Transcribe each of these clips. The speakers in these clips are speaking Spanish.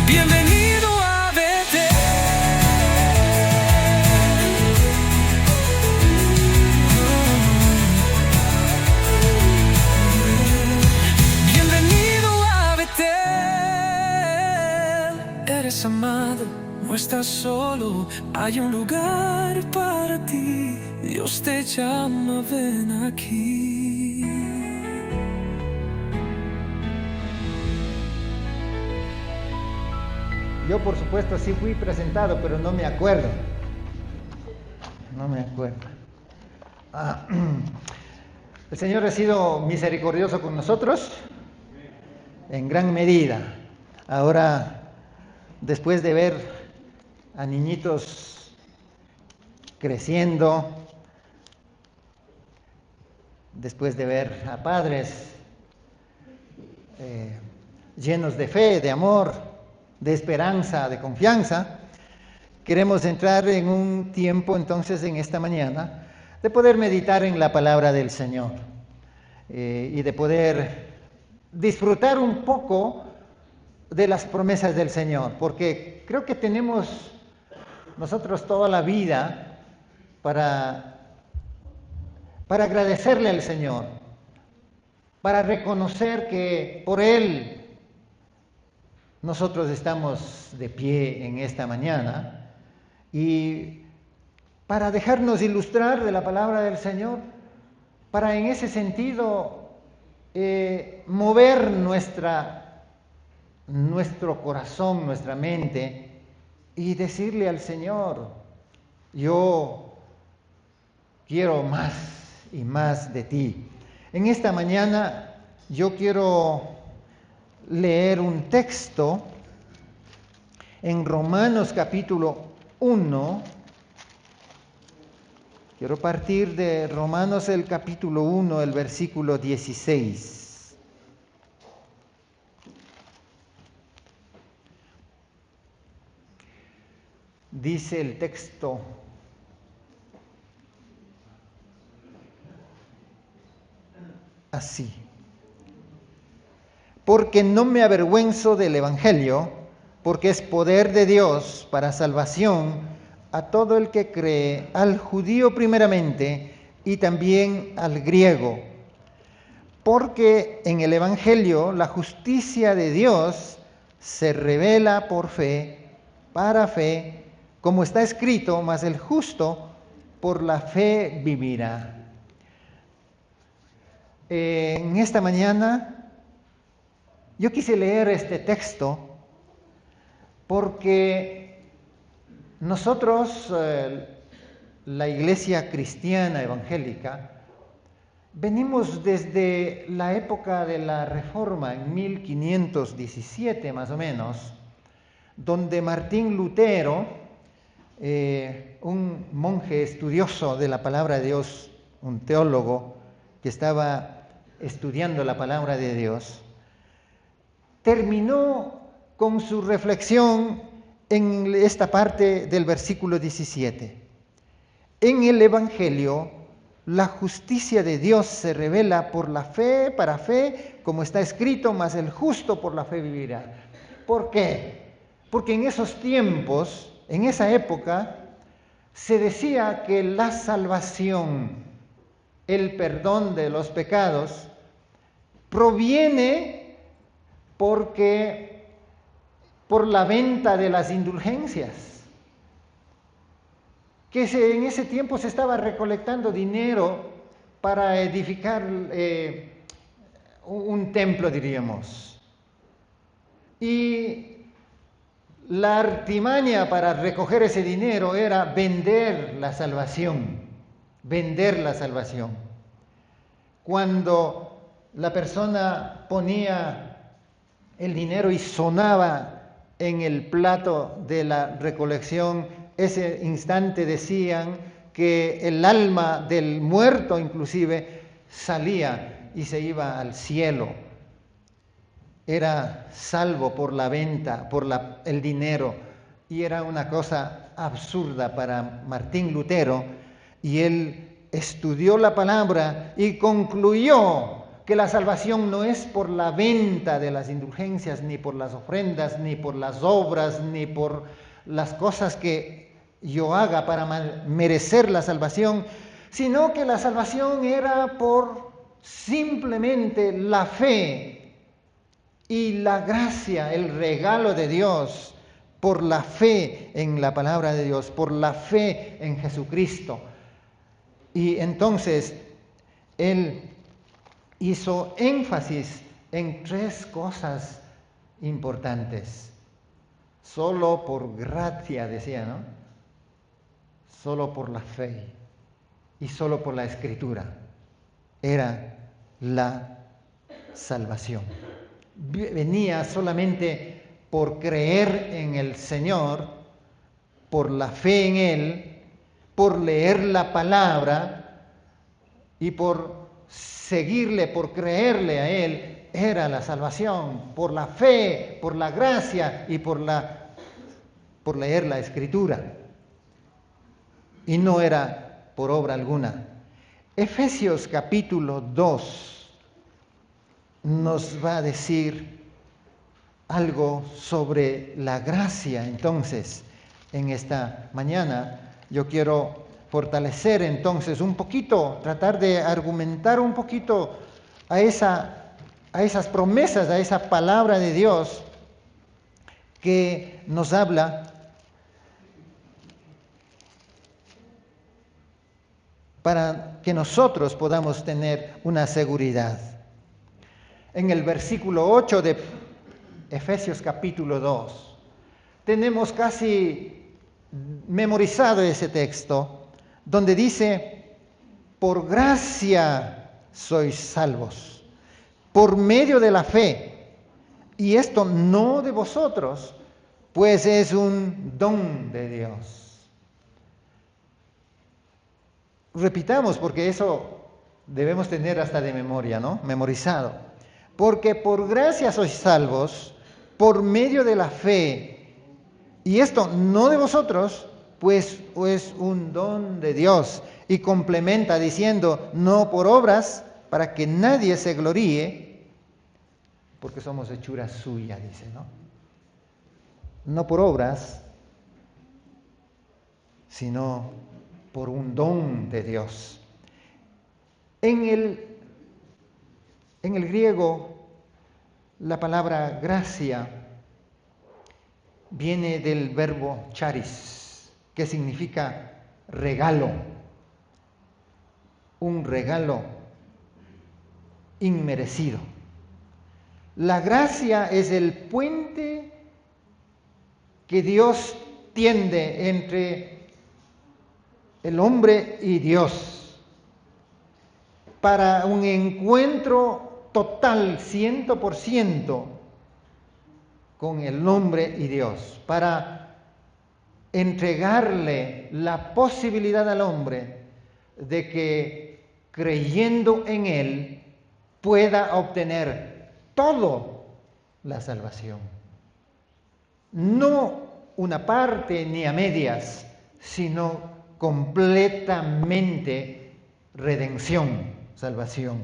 Bienvenido a Betel. Bienvenido a Betel. Eres amado, no estás solo, hay un lugar para ti. Dios te llama, ven aquí. Yo, por supuesto, sí fui presentado, pero no me acuerdo. No me acuerdo. El Señor ha sido misericordioso con nosotros en gran medida. Ahora, después de ver a niñitos creciendo, después de ver a padres llenos de fe, de amor, de esperanza, de confianza, queremos entrar en un tiempo entonces en esta mañana de poder meditar en la palabra del Señor y de poder disfrutar un poco de las promesas del Señor, porque creo que tenemos nosotros toda la vida para agradecerle al Señor, para reconocer que por Él nosotros estamos de pie en esta mañana y para dejarnos ilustrar de la palabra del Señor, para en ese sentido mover nuestro corazón, nuestra mente y decirle al Señor, yo quiero más y más de ti. En esta mañana yo quiero leer un texto en Romanos capítulo 1. Quiero partir de Romanos el capítulo 1, el versículo 16. Dice el texto así: porque no me avergüenzo del Evangelio, porque es poder de Dios para salvación a todo el que cree, al judío primeramente y también al griego. Porque en el Evangelio la justicia de Dios se revela por fe, para fe, como está escrito, mas el justo por la fe vivirá. En esta mañana yo quise leer este texto porque nosotros, la Iglesia Cristiana Evangélica, venimos desde la época de la Reforma, en 1517 más o menos, donde Martín Lutero, un monje estudioso de la palabra de Dios, un teólogo que estaba estudiando la palabra de Dios, terminó con su reflexión en esta parte del versículo 17. En el Evangelio, la justicia de Dios se revela por la fe, para fe, como está escrito, mas el justo por la fe vivirá. ¿Por qué? Porque en esos tiempos, en esa época, se decía que la salvación, el perdón de los pecados, proviene por la venta de las indulgencias, que en ese tiempo se estaba recolectando dinero para edificar un templo, diríamos. Y la artimaña para recoger ese dinero era vender la salvación, Cuando la persona ponía el dinero y sonaba en el plato de la recolección, ese instante decían que el alma del muerto inclusive salía y se iba al cielo. Era salvo por la venta, por el dinero, y era una cosa absurda para Martín Lutero, y él estudió la palabra y concluyó que la salvación no es por la venta de las indulgencias, ni por las ofrendas, ni por las obras, ni por las cosas que yo haga para merecer la salvación, sino que la salvación era por simplemente la fe y la gracia, el regalo de Dios, por la fe en la palabra de Dios, por la fe en Jesucristo. Y entonces él hizo énfasis en 3 cosas importantes. Solo por gracia, decía, ¿no? Solo por la fe y solo por la escritura era la salvación. Venía solamente por creer en el Señor, por la fe en Él, por leer la palabra y por seguirle, por creerle a Él, era la salvación, por la fe, por la gracia y por leer la Escritura. Y no era por obra alguna. Efesios capítulo 2 nos va a decir algo sobre la gracia. Entonces, en esta mañana yo quiero fortalecer entonces un poquito, tratar de argumentar un poquito a esas promesas, a esa palabra de Dios que nos habla para que nosotros podamos tener una seguridad. En el versículo 8 de Efesios capítulo 2, tenemos casi memorizado ese texto, donde dice, por gracia sois salvos, por medio de la fe, y esto no de vosotros, pues es un don de Dios. Repitamos, porque eso debemos tener hasta de memoria, ¿no? Memorizado. Porque por gracia sois salvos, por medio de la fe, y esto no de vosotros, pues es un don de Dios. Y complementa diciendo, no por obras, para que nadie se gloríe, porque somos hechura suya, dice, ¿no? No por obras, sino por un don de Dios. En el griego, la palabra gracia viene del verbo charis, que significa regalo, un regalo inmerecido. La gracia es el puente que Dios tiende entre el hombre y Dios, para un encuentro total, 100%, con el hombre y Dios, para entregarle la posibilidad al hombre de que, creyendo en Él, pueda obtener todo la salvación. No una parte ni a medias, sino completamente redención, salvación.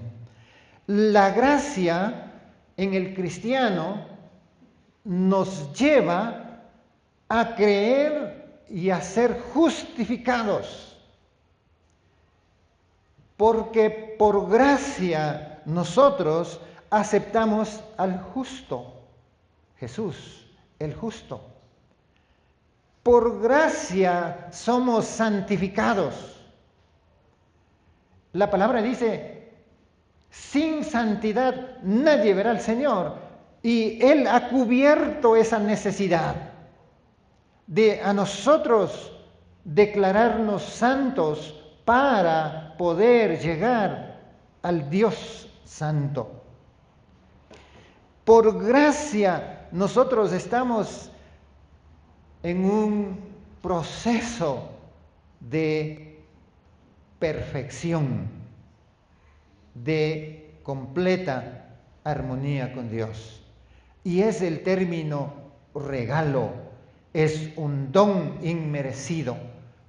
La gracia en el cristiano nos lleva a creer y a ser justificados, porque por gracia nosotros aceptamos al justo, Jesús, el justo. Por gracia somos santificados. La palabra dice, sin santidad nadie verá al Señor. Y Él ha cubierto esa necesidad de a nosotros declararnos santos para poder llegar al Dios santo. Por gracia nosotros estamos en un proceso de perfección, de completa armonía con Dios. Y es el término regalo, es un don inmerecido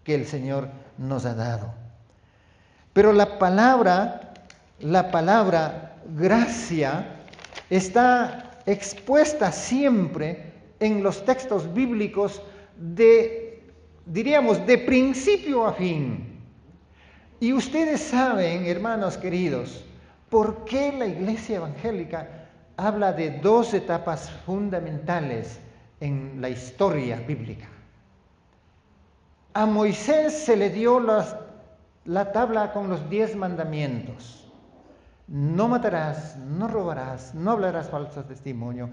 que el Señor nos ha dado. Pero la palabra gracia está expuesta siempre en los textos bíblicos diríamos, de principio a fin. Y ustedes saben, hermanos queridos, por qué la Iglesia Evangélica habla de dos etapas fundamentales en la historia bíblica. A Moisés se le dio la tabla con los 10 mandamientos. No matarás, no robarás, no hablarás falso testimonio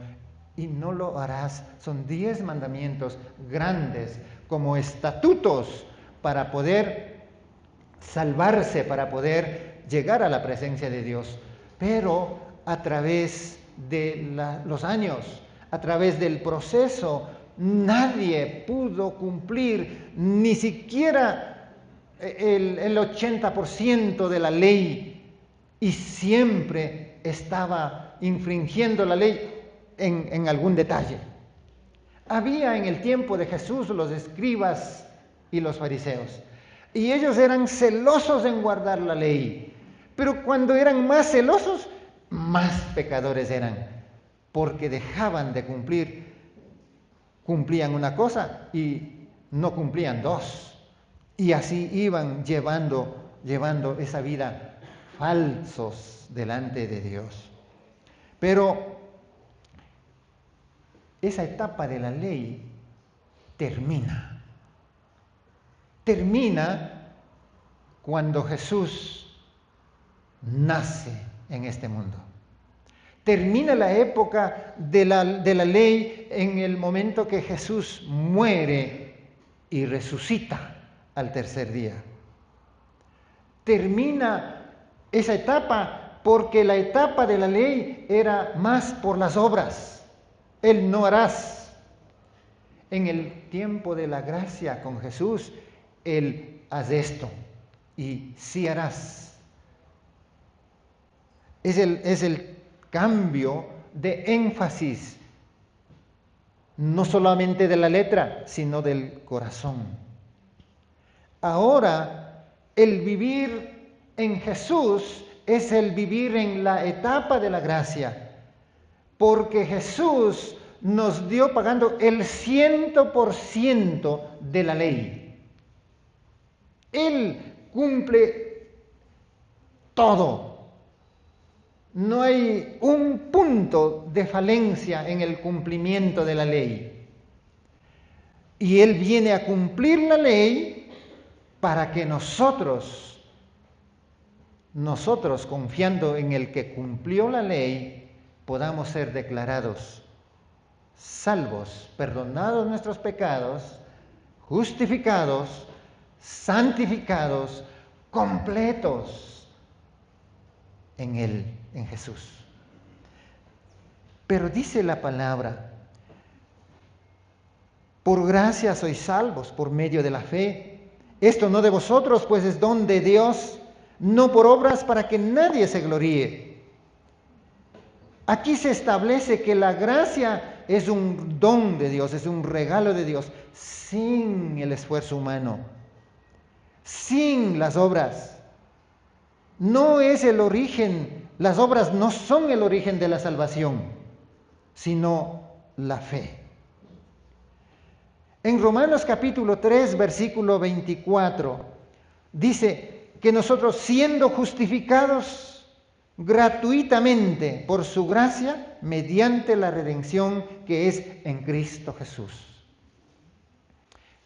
y no lo harás. Son 10 mandamientos grandes como estatutos para poder salvarse, para poder llegar a la presencia de Dios. Pero a través de los años, a través del proceso, nadie pudo cumplir ni siquiera el 80% de la ley y siempre estaba infringiendo la ley en algún detalle. Había en el tiempo de Jesús los escribas y los fariseos, y ellos eran celosos en guardar la ley, pero cuando eran más celosos, más pecadores eran, porque dejaban de cumplir, cumplían una cosa y no cumplían dos, y así iban llevando esa vida falsos delante de Dios. Pero esa etapa de la ley termina cuando Jesús nace en este mundo. Termina la época de la ley en el momento que Jesús muere y resucita al tercer día. Termina esa etapa porque la etapa de la ley era más por las obras. El no harás. En el tiempo de la gracia con Jesús, el haz esto y sí harás. Es el cambio de énfasis, no solamente de la letra, sino del corazón. Ahora, el vivir en Jesús es el vivir en la etapa de la gracia, porque Jesús nos dio pagando el 100% de la ley. Él cumple todo. No hay un punto de falencia en el cumplimiento de la ley. Y Él viene a cumplir la ley para que nosotros, confiando en el que cumplió la ley, podamos ser declarados salvos, perdonados nuestros pecados, justificados, santificados, completos en Él, en Jesús. Pero dice la palabra, por gracia sois salvos por medio de la fe. Esto no de vosotros, pues es don de Dios, no por obras para que nadie se gloríe. Aquí se establece que la gracia es un don de Dios, es un regalo de Dios, sin el esfuerzo humano, sin las obras. No es el origen, las obras no son el origen de la salvación, sino la fe. En Romanos capítulo 3, versículo 24, dice que nosotros siendo justificados gratuitamente por su gracia, mediante la redención que es en Cristo Jesús.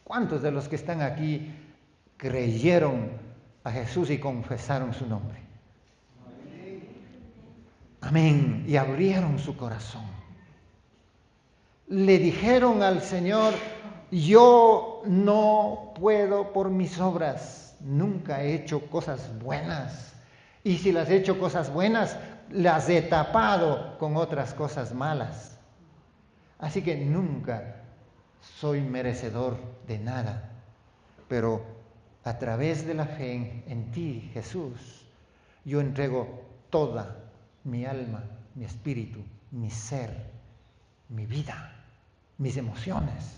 ¿Cuántos de los que están aquí creyeron a Jesús y confesaron su nombre? Amén. Y abrieron su corazón. Le dijeron al Señor, yo no puedo por mis obras, nunca he hecho cosas buenas. Y si las he hecho cosas buenas, las he tapado con otras cosas malas. Así que nunca soy merecedor de nada. Pero a través de la fe en ti, Jesús, yo entrego toda mi alma, mi espíritu, mi ser, mi vida, mis emociones,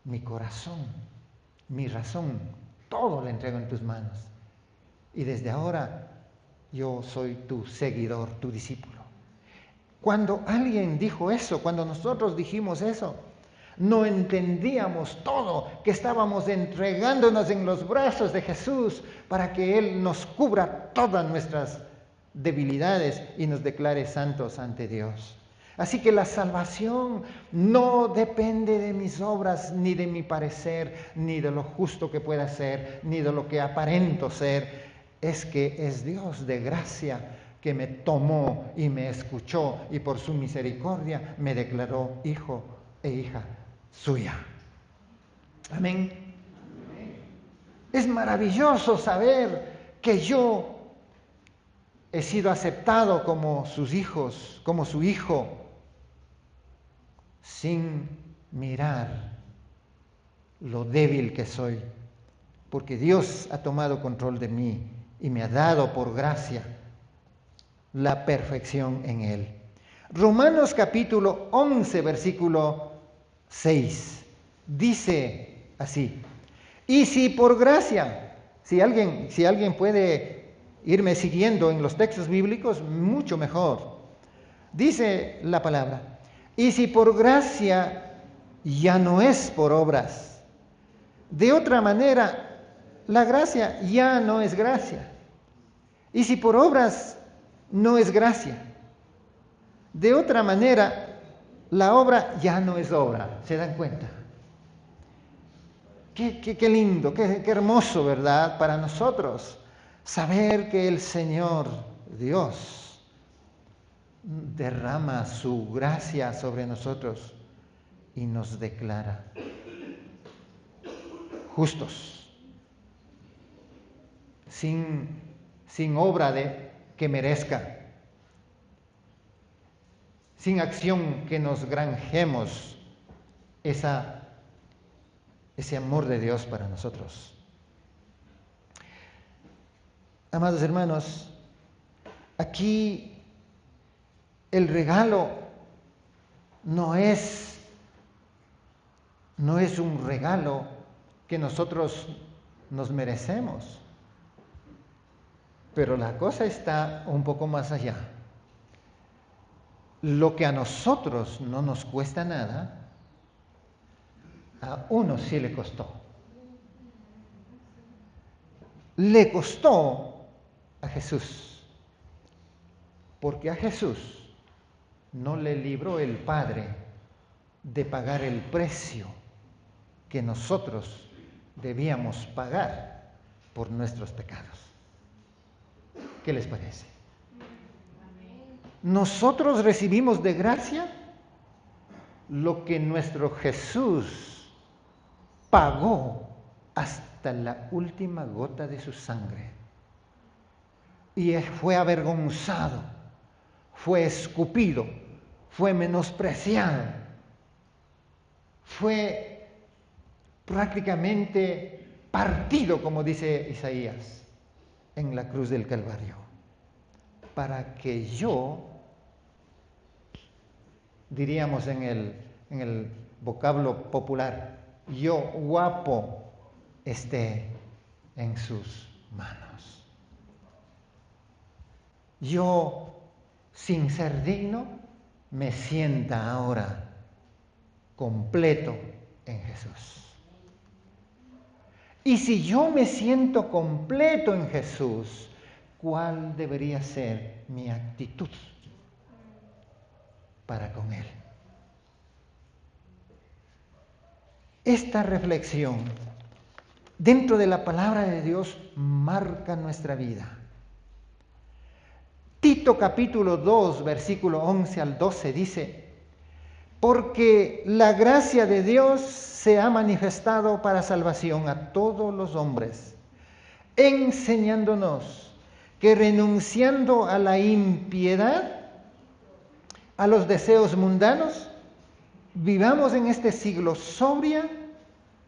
mi corazón, mi razón, todo lo entrego en tus manos. Y desde ahora yo soy tu seguidor, tu discípulo. Cuando alguien dijo eso, cuando nosotros dijimos eso, no entendíamos todo, que estábamos entregándonos en los brazos de Jesús para que Él nos cubra todas nuestras debilidades y nos declare santos ante Dios. Así que la salvación no depende de mis obras, ni de mi parecer, ni de lo justo que pueda ser, ni de lo que aparento ser. Es que es Dios de gracia que me tomó y me escuchó y por su misericordia me declaró hijo e hija suya. Amén. Es maravilloso saber que yo he sido aceptado como sus hijos, como su hijo, sin mirar lo débil que soy, porque Dios ha tomado control de mí y me ha dado por gracia la perfección en Él. Romanos capítulo 11, versículo 6, dice así: y si por gracia, si alguien puede irme siguiendo en los textos bíblicos, mucho mejor. Dice la palabra: y si por gracia, ya no es por obras. De otra manera, la gracia ya no es gracia. Y si por obras, no es gracia. De otra manera, la obra ya no es obra. ¿Se dan cuenta? Qué lindo, qué hermoso, ¿verdad? Para nosotros saber que el Señor Dios derrama su gracia sobre nosotros y nos declara justos, sin obra que merezca, sin acción que nos granjemos ese amor de Dios para nosotros. Amados hermanos, aquí el regalo no es un regalo que nosotros nos merecemos, pero la cosa está un poco más allá. Lo que a nosotros no nos cuesta nada, a uno sí le costó. Le costó a Jesús, porque a Jesús no le libró el Padre de pagar el precio que nosotros debíamos pagar por nuestros pecados. ¿Qué les parece? Nosotros recibimos de gracia lo que nuestro Jesús pagó hasta la última gota de su sangre. Y fue avergonzado, fue escupido, fue menospreciado, fue prácticamente partido, como dice Isaías, en la cruz del Calvario, para que yo, diríamos en el vocablo popular, yo guapo esté en sus manos. Yo, sin ser digno, me sienta ahora completo en Jesús. Y si yo me siento completo en Jesús, ¿cuál debería ser mi actitud para con Él? Esta reflexión dentro de la palabra de Dios marca nuestra vida. Tito capítulo 2, versículo 11 al 12 dice: porque la gracia de Dios se ha manifestado para salvación a todos los hombres, enseñándonos que renunciando a la impiedad, a los deseos mundanos, vivamos en este siglo sobria,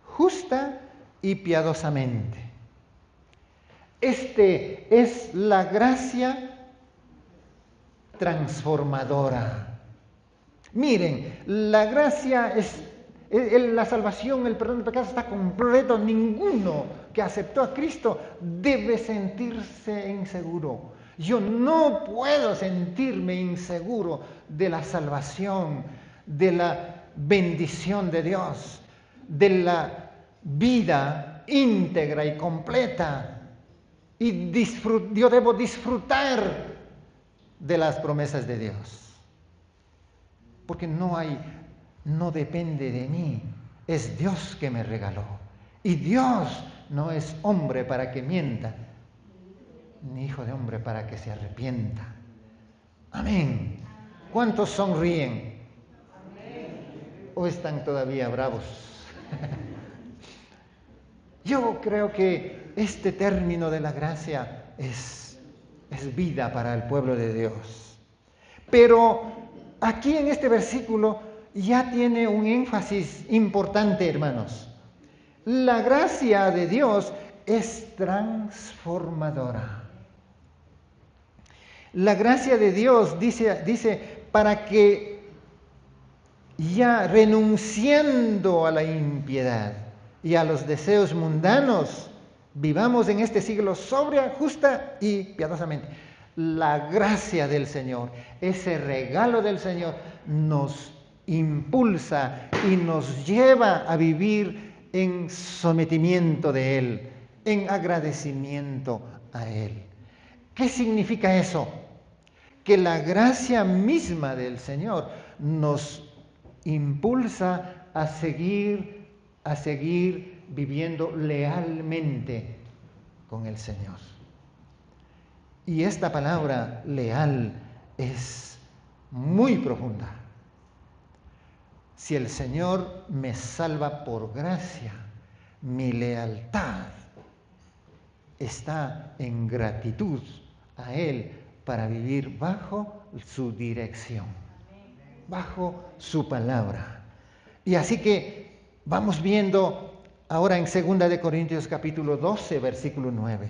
justa y piadosamente. Es la gracia transformadora. Miren, la gracia la salvación, el perdón de pecados está completo. Ninguno que aceptó a Cristo debe sentirse inseguro. Yo no puedo sentirme inseguro de la salvación, de la bendición de Dios, de la vida íntegra y completa. Y yo debo disfrutar de las promesas de Dios. Porque no depende de mí, es Dios que me regaló. Y Dios no es hombre para que mienta, ni hijo de hombre para que se arrepienta. Amén. ¿Cuántos sonríen? ¿O están todavía bravos? Yo creo que este término de la gracia es vida para el pueblo de Dios. Pero aquí en este versículo ya tiene un énfasis importante, hermanos. La gracia de Dios es transformadora. La gracia de Dios dice para que ya renunciando a la impiedad y a los deseos mundanos, vivamos en este siglo sobria, justa y piadosamente. La gracia del Señor, ese regalo del Señor, nos impulsa y nos lleva a vivir en sometimiento de Él, en agradecimiento a Él. ¿Qué significa eso? Que la gracia misma del Señor nos impulsa a seguir viviendo lealmente con el Señor. Y esta palabra leal es muy profunda. Si el Señor me salva por gracia, mi lealtad está en gratitud a Él para vivir bajo su dirección, bajo su palabra. Y así que vamos viendo ahora en 2 de Corintios capítulo 12, versículo 9.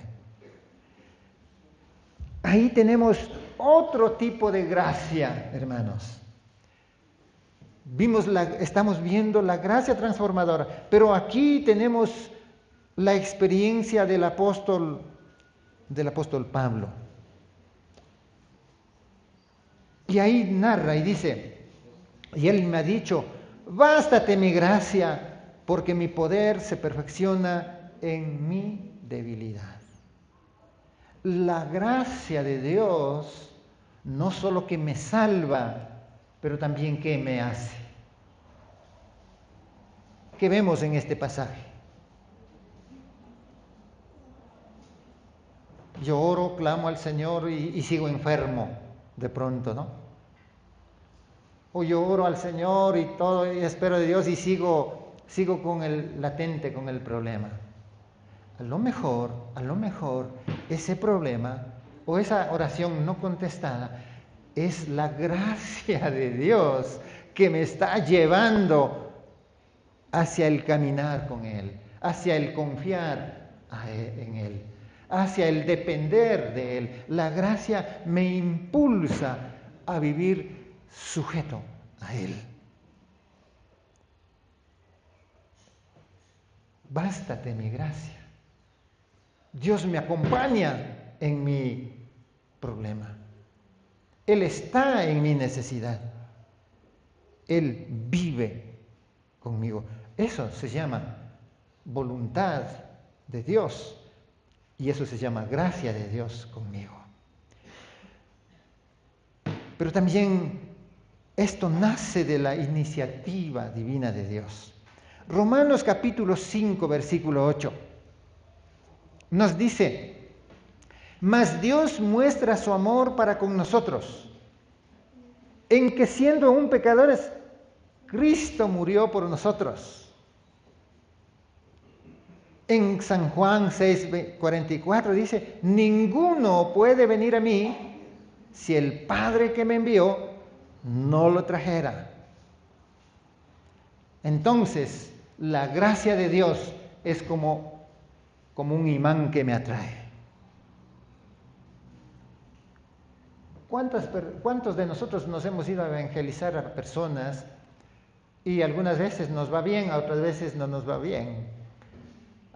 Ahí tenemos otro tipo de gracia, hermanos. Estamos viendo la gracia transformadora, pero aquí tenemos la experiencia del apóstol Pablo. Y ahí narra y dice, y él me ha dicho, bástate mi gracia, porque mi poder se perfecciona en mi debilidad. La gracia de Dios no solo que me salva, pero también que me hace. ¿Qué vemos en este pasaje? Yo oro, clamo al Señor y sigo enfermo de pronto, ¿no? O yo oro al Señor y todo, y espero de Dios y sigo con el latente, con el problema. A lo mejor, ese problema o esa oración no contestada es la gracia de Dios que me está llevando hacia el caminar con Él, hacia el confiar en Él, hacia el depender de Él. La gracia me impulsa a vivir sujeto a Él. Bástate mi gracia. Dios me acompaña en mi problema. Él está en mi necesidad. Él vive conmigo. Eso se llama voluntad de Dios. Y eso se llama gracia de Dios conmigo. Pero también esto nace de la iniciativa divina de Dios. Romanos capítulo 5, versículo 8. Nos dice, mas Dios muestra su amor para con nosotros, en que siendo aún pecadores, Cristo murió por nosotros. En San Juan 6:44 dice, ninguno puede venir a mí si el Padre que me envió no lo trajera. Entonces, la gracia de Dios es como un imán que me atrae. ¿Cuántos de nosotros nos hemos ido a evangelizar a personas y algunas veces nos va bien, otras veces no nos va bien?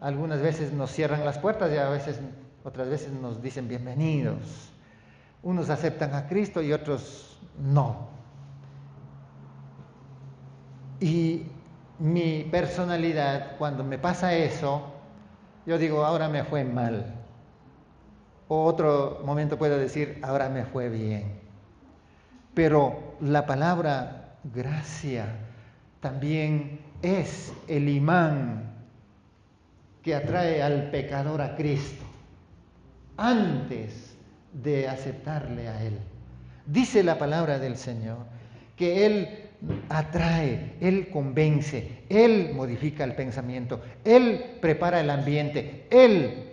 Algunas veces nos cierran las puertas y otras veces nos dicen bienvenidos. Unos aceptan a Cristo y otros no. Y mi personalidad, cuando me pasa eso, yo digo, ahora me fue mal. O otro momento puedo decir, ahora me fue bien. Pero la palabra gracia también es el imán que atrae al pecador a Cristo antes de aceptarle a Él. Dice la palabra del Señor que Él atrae, Él convence, Él modifica el pensamiento, Él prepara el ambiente, Él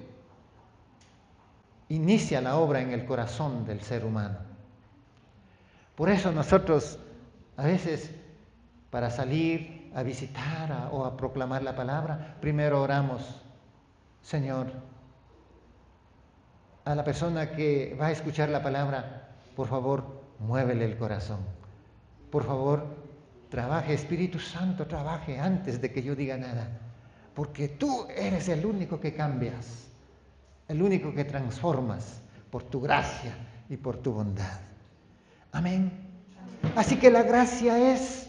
inicia la obra en el corazón del ser humano. Por eso nosotros a veces, para salir a visitar o a proclamar la palabra, primero oramos, Señor, a la persona que va a escuchar la palabra, por favor, muévele el corazón. Por favor, trabaje, Espíritu Santo, trabaje antes de que yo diga nada. Porque tú eres el único que cambias, el único que transformas por tu gracia y por tu bondad. Amén. Así que la gracia es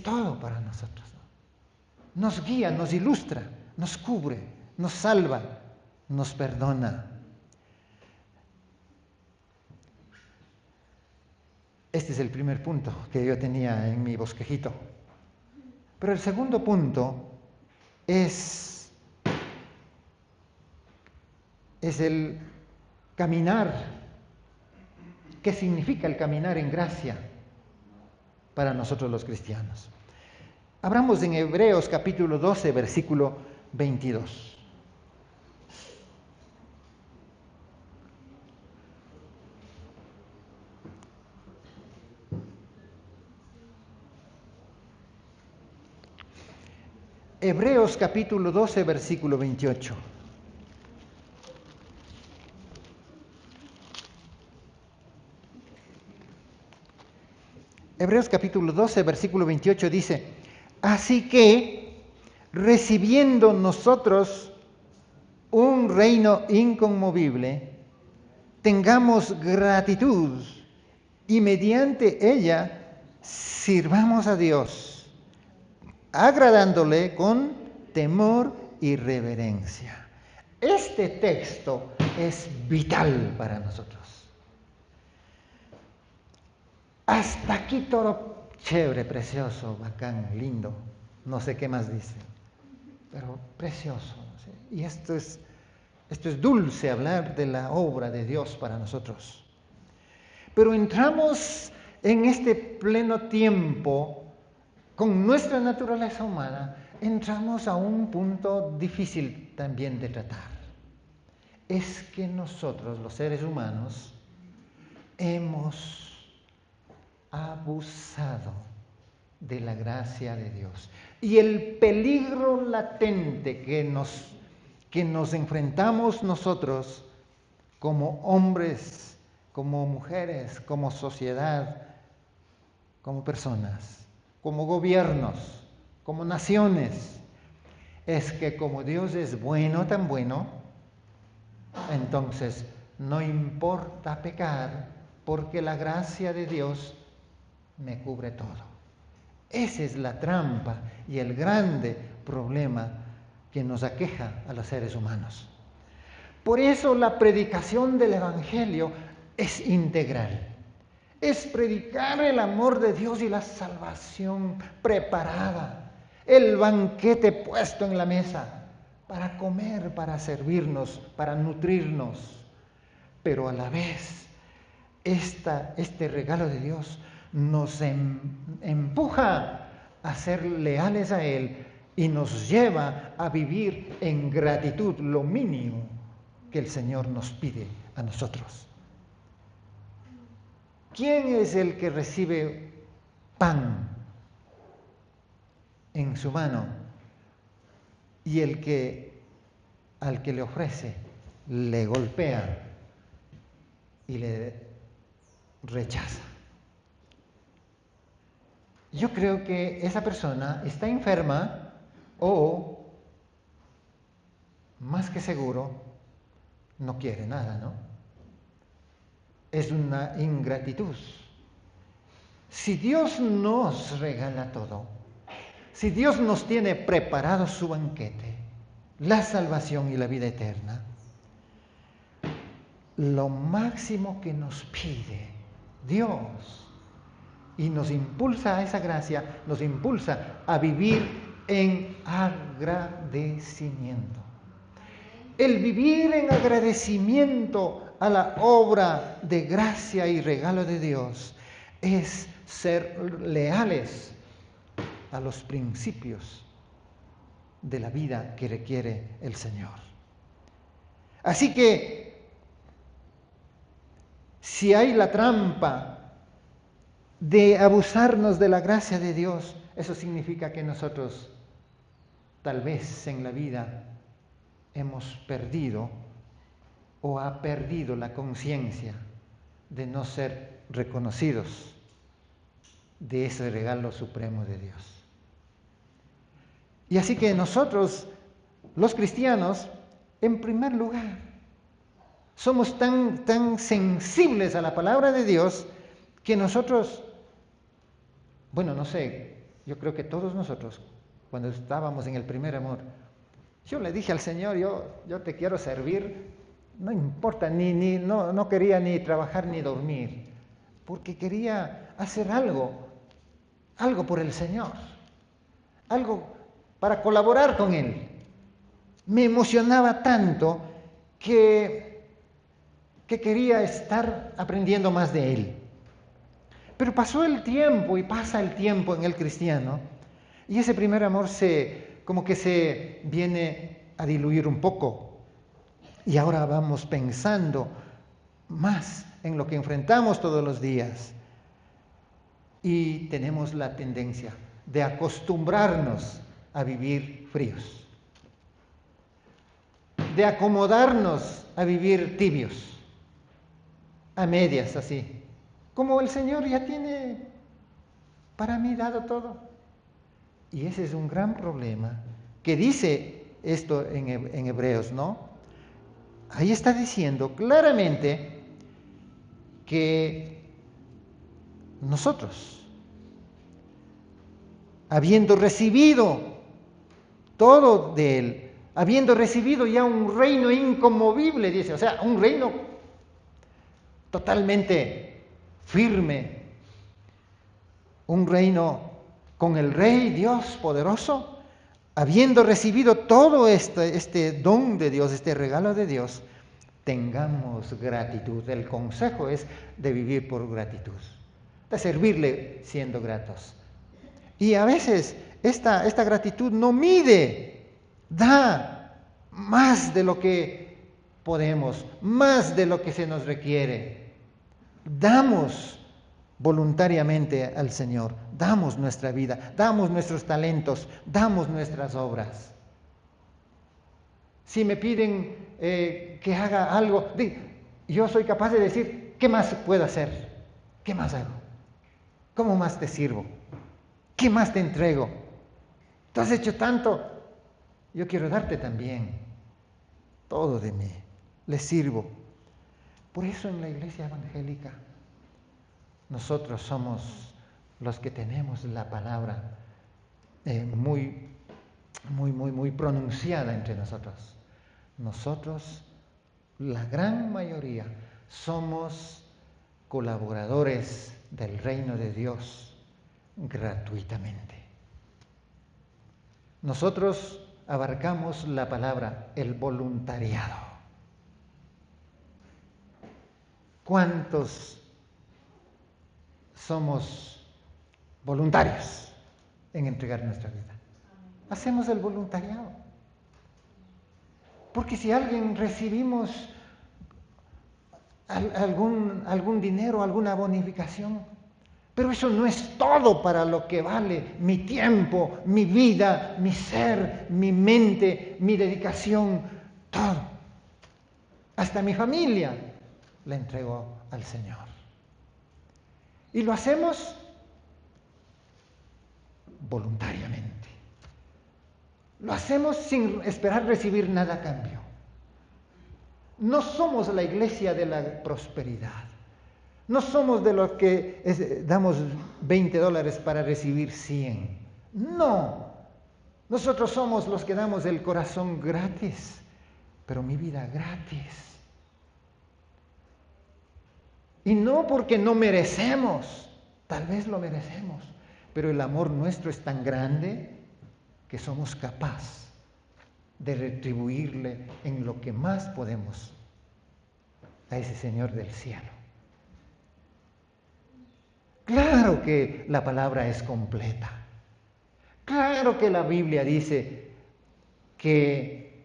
todo para nosotros, ¿no? Nos guía, nos ilustra, nos cubre, nos salva, nos perdona. Este es el primer punto que yo tenía en mi bosquejito. Pero el segundo punto es el caminar. ¿Qué significa el caminar en gracia para nosotros los cristianos? Abramos en Hebreos capítulo 12, versículo 22. Hebreos capítulo 12, versículo 28. Hebreos capítulo 12, versículo 28 dice, así que, recibiendo nosotros un reino inconmovible, tengamos gratitud y mediante ella sirvamos a Dios, agradándole con temor y reverencia. Este texto es vital para nosotros. Hasta aquí todo chévere, precioso, bacán, lindo. No sé qué más dice, pero precioso. ¿Sí? Y esto es dulce hablar de la obra de Dios para nosotros. Pero entramos en este pleno tiempo con nuestra naturaleza humana, entramos a un punto difícil también de tratar. Es que nosotros, los seres humanos, hemos abusado de la gracia de Dios. Y el peligro latente que nos enfrentamos nosotros como hombres, como mujeres, como sociedad, como personas, como gobiernos, como naciones, es que como Dios es bueno, tan bueno, entonces no importa pecar porque la gracia de Dios me cubre todo. Esa es la trampa y el grande problema que nos aqueja a los seres humanos. Por eso la predicación del Evangelio es integral. Es predicar el amor de Dios y la salvación preparada, el banquete puesto en la mesa para comer, para servirnos, para nutrirnos. Pero a la vez, este regalo de Dios nos empuja a ser leales a Él y nos lleva a vivir en gratitud, lo mínimo que el Señor nos pide a nosotros. ¿Quién es el que recibe pan en su mano y al que le ofrece le golpea y le rechaza? Yo creo que esa persona está enferma o, más que seguro, no quiere nada, ¿no? es una ingratitud. Si Dios nos regala todo, si Dios nos tiene preparado su banquete, la salvación y la vida eterna, lo máximo que nos pide Dios y nos impulsa a esa gracia, nos impulsa a vivir en agradecimiento. El vivir en agradecimiento a la obra de gracia y regalo de Dios es ser leales a los principios de la vida que requiere el Señor. Así que, si hay la trampa de abusarnos de la gracia de Dios, eso significa que nosotros, tal vez en la vida, hemos perdido o ha perdido la conciencia de no ser reconocidos de ese regalo supremo de Dios. Y así que nosotros, los cristianos, en primer lugar, somos tan sensibles a la palabra de Dios que nosotros, bueno, no sé, yo creo que todos nosotros, cuando estábamos en el primer amor, yo le dije al Señor, yo te quiero servir, no importa, no quería ni trabajar ni dormir, porque quería hacer algo por el Señor, algo para colaborar con Él. Me emocionaba tanto que quería estar aprendiendo más de Él. Pero pasó el tiempo y pasa el tiempo en el cristiano, y ese primer amor como que se viene a diluir un poco. Y ahora vamos pensando más en lo que enfrentamos todos los días. Y tenemos la tendencia de acostumbrarnos a vivir fríos, de acomodarnos a vivir tibios, a medias así. Como el Señor ya tiene para mí dado todo. Y ese es un gran problema que dice esto en Hebreos, ¿no? Ahí está diciendo claramente que nosotros, habiendo recibido todo de Él, habiendo recibido ya un reino inconmovible, dice, o sea, un reino totalmente firme, un reino con el Rey Dios poderoso, habiendo recibido todo este don de Dios, este regalo de Dios, tengamos gratitud. El consejo es de vivir por gratitud, de servirle siendo gratos. Y a veces esta gratitud no mide, da más de lo que podemos, más de lo que se nos requiere. Damos voluntariamente al Señor, damos nuestra vida, damos nuestros talentos, damos nuestras obras. Si me piden que haga algo, yo soy capaz de decir, ¿qué más puedo hacer? ¿Qué más hago? ¿Cómo más te sirvo? ¿Qué más te entrego? Tú has hecho tanto, yo quiero darte también todo de mí, le sirvo. Por eso en la iglesia evangélica nosotros somos los que tenemos la palabra muy pronunciada entre nosotros. Nosotros, la gran mayoría, somos colaboradores del reino de Dios gratuitamente. Nosotros abarcamos la palabra, el voluntariado. ¿Cuántos somos voluntarios en entregar nuestra vida? Hacemos el voluntariado. Porque si alguien recibimos algún dinero, alguna bonificación, pero eso no es todo para lo que vale mi tiempo, mi vida, mi ser, mi mente, mi dedicación, todo. Hasta mi familia la entrego al Señor. Y lo hacemos voluntariamente. Lo hacemos sin esperar recibir nada a cambio. No somos la iglesia de la prosperidad. No somos de los que damos $20 para recibir 100. No. Nosotros somos los que damos el corazón gratis, pero mi vida gratis. Y no porque no merecemos, tal vez lo merecemos, pero el amor nuestro es tan grande que somos capaces de retribuirle en lo que más podemos a ese Señor del cielo. Claro que la palabra es completa. Claro que la Biblia dice que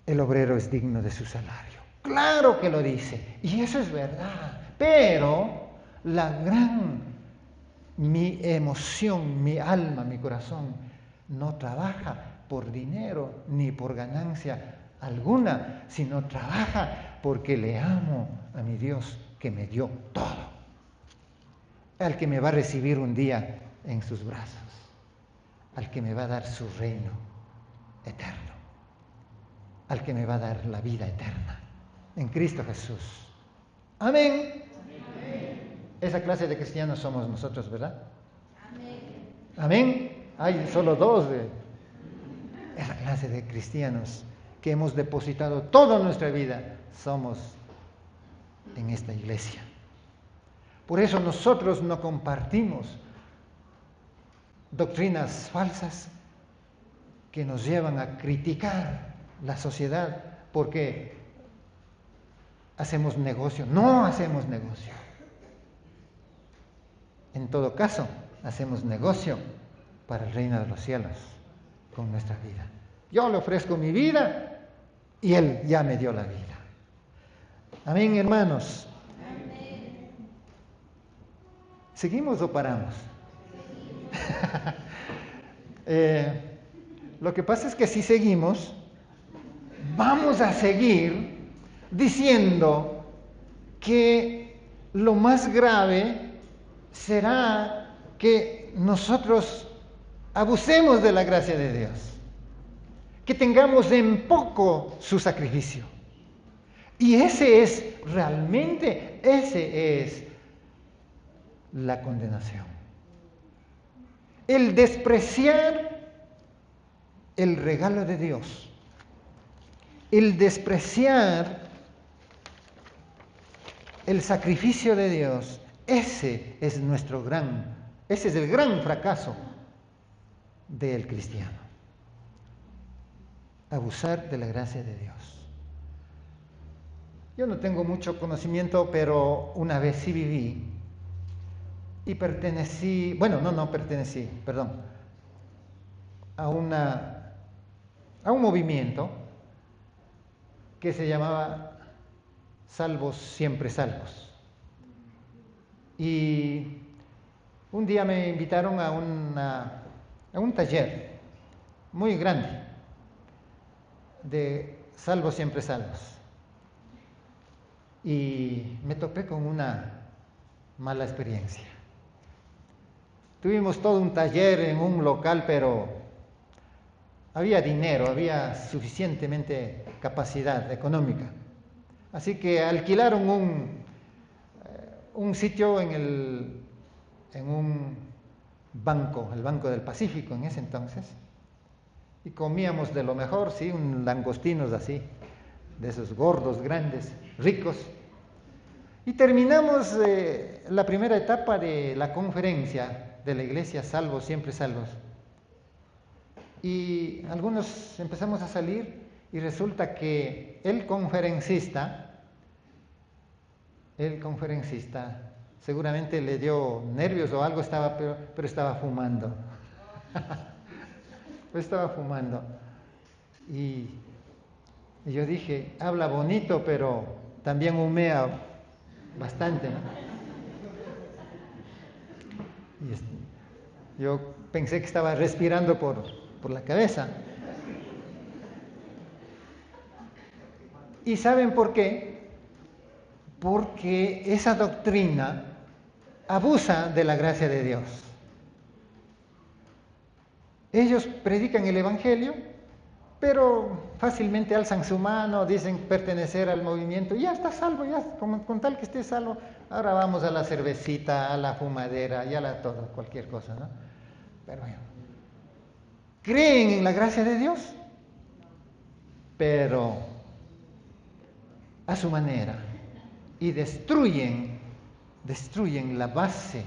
el obrero es digno de su salario. Claro que lo dice. Y eso es verdad. Pero mi emoción, mi alma, mi corazón, no trabaja por dinero ni por ganancia alguna, sino trabaja porque le amo a mi Dios que me dio todo. Al que me va a recibir un día en sus brazos, al que me va a dar su reino eterno, al que me va a dar la vida eterna en Cristo Jesús. Amén. Esa clase de cristianos somos nosotros, ¿verdad? Amén. Hay solo dos de esa clase de cristianos que hemos depositado toda nuestra vida. Somos en esta iglesia. Por eso nosotros no compartimos doctrinas falsas que nos llevan a criticar la sociedad porque hacemos negocio. No hacemos negocio. En todo caso, hacemos negocio para el reino de los cielos con nuestra vida. Yo le ofrezco mi vida y Él ya me dio la vida. Amén, hermanos. Amén. ¿Seguimos o paramos? Lo que pasa es que si seguimos, vamos a seguir diciendo que lo más grave será que nosotros abusemos de la gracia de Dios, que tengamos en poco su sacrificio. Y ese es la condenación. El despreciar el regalo de Dios, el despreciar el sacrificio de Dios, ese es el gran fracaso del cristiano. Abusar de la gracia de Dios. Yo no tengo mucho conocimiento, pero una vez sí viví y pertenecí, a un movimiento que se llamaba Salvos Siempre Salvos. Y un día me invitaron a un taller muy grande de Salvos Siempre Salvos. Y me topé con una mala experiencia. Tuvimos todo un taller en un local, pero había dinero, había suficientemente capacidad económica. Así que alquilaron un sitio en un banco, el Banco del Pacífico en ese entonces, y comíamos de lo mejor, sí, un langostinos así, de esos gordos, grandes, ricos. Y terminamos la primera etapa de la conferencia de la iglesia Salvos Siempre Salvos. Y algunos empezamos a salir y resulta que el conferencista seguramente le dio nervios o algo, pero estaba fumando. Estaba fumando. Y yo dije, habla bonito, pero también humea bastante, ¿no? Y yo pensé que estaba respirando por la cabeza. ¿Y saben por qué? Porque esa doctrina abusa de la gracia de Dios. Ellos predican el Evangelio, pero fácilmente alzan su mano, dicen pertenecer al movimiento, y ya está salvo, ya con tal que esté salvo, Ahora vamos a la cervecita, a la fumadera y a la todo, cualquier cosa, ¿no? Pero bueno, creen en la gracia de Dios, pero a su manera, y destruyen la base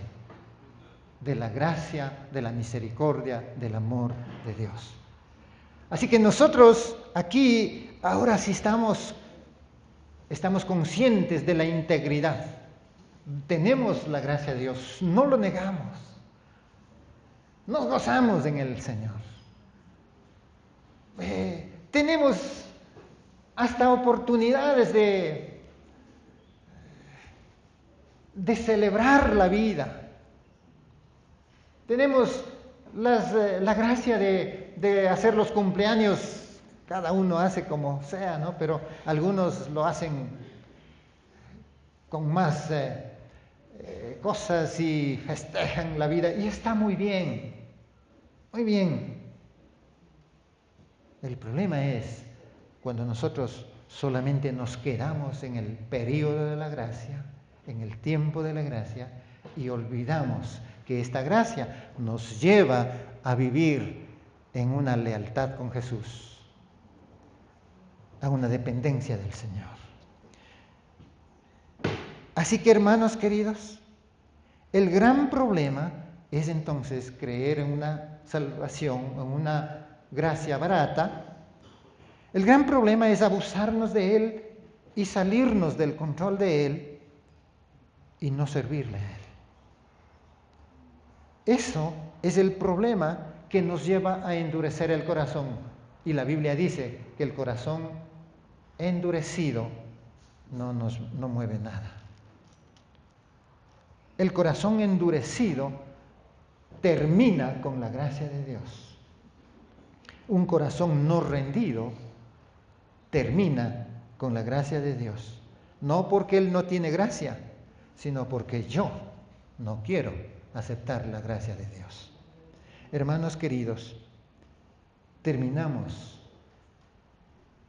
de la gracia, de la misericordia, del amor de Dios. Así que nosotros aquí ahora sí estamos conscientes de la integridad. Tenemos la gracia de Dios, no lo negamos. Nos gozamos en el Señor. Tenemos hasta oportunidades de celebrar la vida. Tenemos la gracia de hacer los cumpleaños, cada uno hace como sea, ¿no? Pero algunos lo hacen con más cosas y festejan la vida, y está muy bien, muy bien. El problema es cuando nosotros solamente nos quedamos en el periodo de la gracia, en el tiempo de la gracia, y olvidamos que esta gracia nos lleva a vivir en una lealtad con Jesús, a una dependencia del Señor. Así que, hermanos queridos, el gran problema es entonces creer en una salvación, en una gracia barata. El gran problema es abusarnos de Él y salirnos del control de Él y no servirle a Él. Eso es el problema que nos lleva a endurecer el corazón. Y la Biblia dice que el corazón endurecido no mueve nada. El corazón endurecido termina con la gracia de Dios. Un corazón no rendido termina con la gracia de Dios. No porque Él no tiene gracia, sino porque yo no quiero aceptar la gracia de Dios. Hermanos queridos, terminamos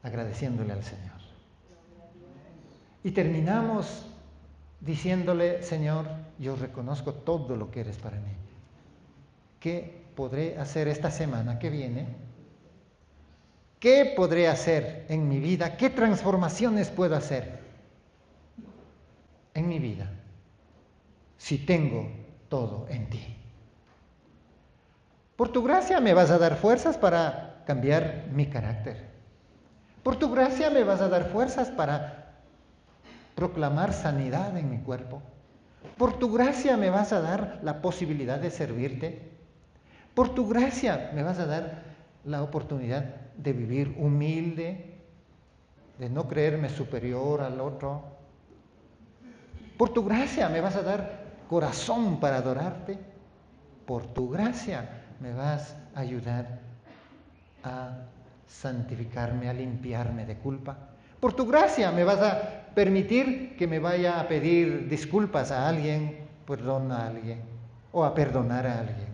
agradeciéndole al Señor. Y terminamos diciéndole: Señor, yo reconozco todo lo que eres para mí. ¿Qué podré hacer esta semana que viene? ¿Qué podré hacer en mi vida? ¿Qué transformaciones puedo hacer en mi vida si tengo todo en ti? Por tu gracia me vas a dar fuerzas para cambiar mi carácter. Por tu gracia me vas a dar fuerzas para proclamar sanidad en mi cuerpo. Por tu gracia me vas a dar la posibilidad de servirte. Por tu gracia me vas a dar la oportunidad de vivir humilde, de no creerme superior al otro. Por tu gracia me vas a dar corazón para adorarte. Por tu gracia me vas a ayudar a santificarme, a limpiarme de culpa. Por tu gracia me vas a permitir que me vaya a pedir disculpas a alguien, perdón a alguien, o a perdonar a alguien.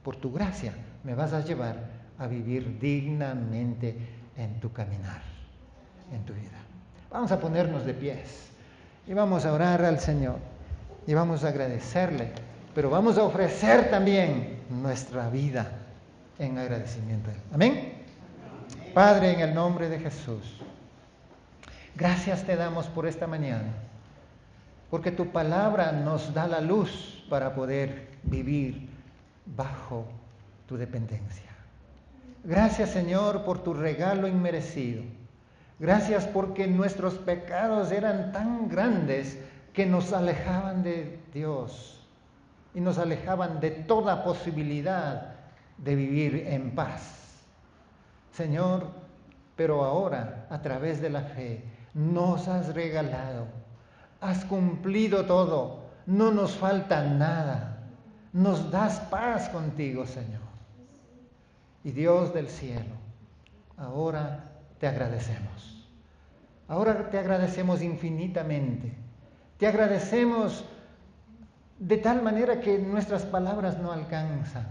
Por tu gracia me vas a llevar a vivir dignamente en tu caminar, en tu vida. Vamos a ponernos de pies y vamos a orar al Señor y vamos a agradecerle, pero vamos a ofrecer también nuestra vida en agradecimiento a Él. Amén. Padre, en el nombre de Jesús, gracias te damos por esta mañana, porque tu palabra nos da la luz para poder vivir bajo tu dependencia. Gracias, Señor, por tu regalo inmerecido. Gracias porque nuestros pecados eran tan grandes que nos alejaban de Dios y nos alejaban de toda posibilidad de vivir en paz. Señor, pero ahora, a través de la fe, nos has regalado, has cumplido todo, no nos falta nada, nos das paz contigo, Señor. Y Dios del cielo, ahora te agradecemos. Ahora te agradecemos infinitamente. Te agradecemos de tal manera que nuestras palabras no alcanzan.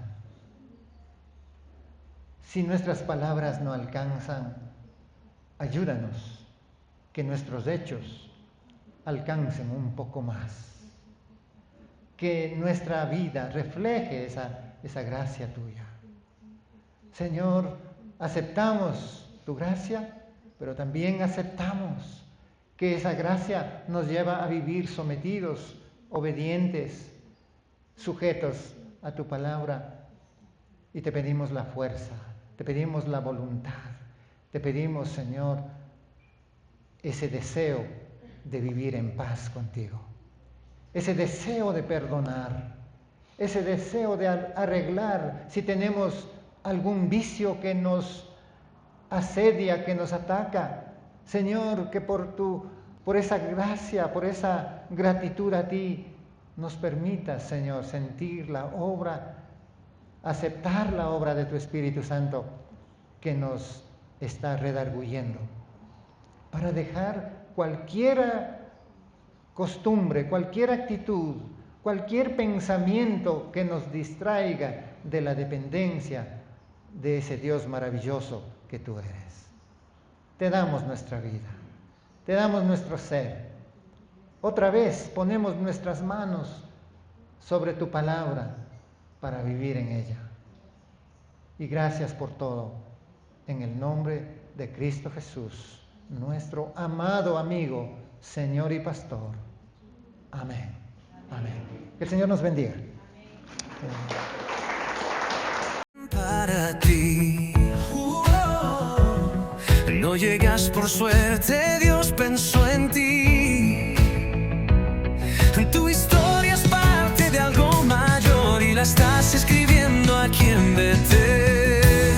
Si nuestras palabras no alcanzan, ayúdanos que nuestros hechos alcancen un poco más. que nuestra vida refleje esa gracia tuya. Señor, aceptamos tu gracia, pero también aceptamos que esa gracia nos lleva a vivir sometidos, obedientes, sujetos a tu palabra. Y te pedimos la fuerza, te pedimos la voluntad, te pedimos, Señor, ese deseo de vivir en paz contigo, ese deseo de perdonar, ese deseo de arreglar si tenemos algún vicio que nos asedia, que nos ataca. Señor, que por esa gracia, por esa gratitud a ti, nos permitas, Señor, sentir la obra, aceptar la obra de tu Espíritu Santo que nos está redarguyendo, para dejar cualquier costumbre, cualquier actitud, cualquier pensamiento que nos distraiga de la dependencia de ese Dios maravilloso que tú eres. Te damos nuestra vida, te damos nuestro ser. Otra vez ponemos nuestras manos sobre tu palabra para vivir en ella. Y gracias por todo, en el nombre de Cristo Jesús, nuestro amado amigo, Señor y Pastor. Amén. Amén. Que el Señor nos bendiga. Para ti, no llegas por suerte, Dios pensó en ti. Tu historia es parte de algo mayor y la estás escribiendo aquí en Betel.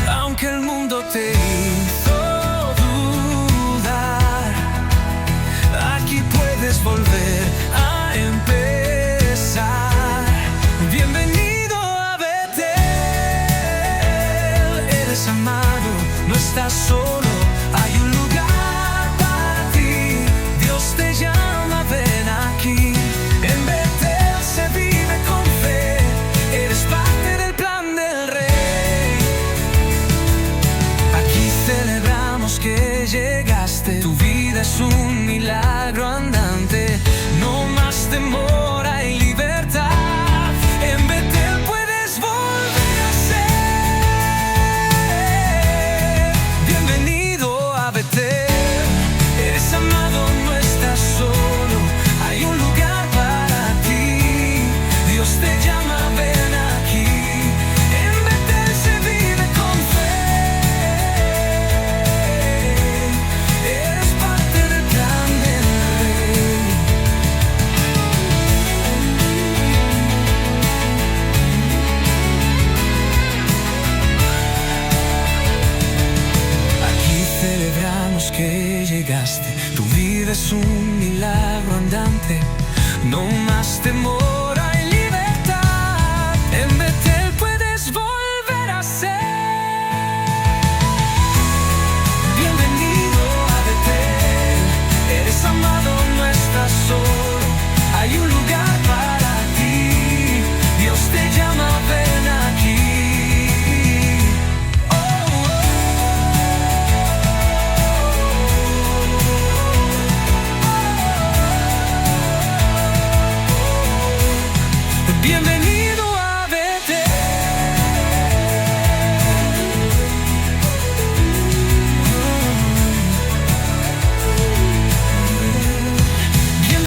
Aunque el mundo te hizo dudar, aquí puedes volver a empezar. Bienvenido a Betel, eres amado, no estás solo, hay un lugar para ti. Dios te llama, ven aquí. En Betel se vive con fe, eres parte del plan del Rey. Aquí celebramos que llegaste, tu vida es un milagro andante. No más temor, hay libertad. En Betel puedes volver a ser. Bienvenido a Betel, eres amado, no estás solo, hay un lugar para ti. Dios te llama, ven aquí. En Betel se vive con fe, eres parte del plan del Rey. Aquí celebramos que llegaste, tu vida es un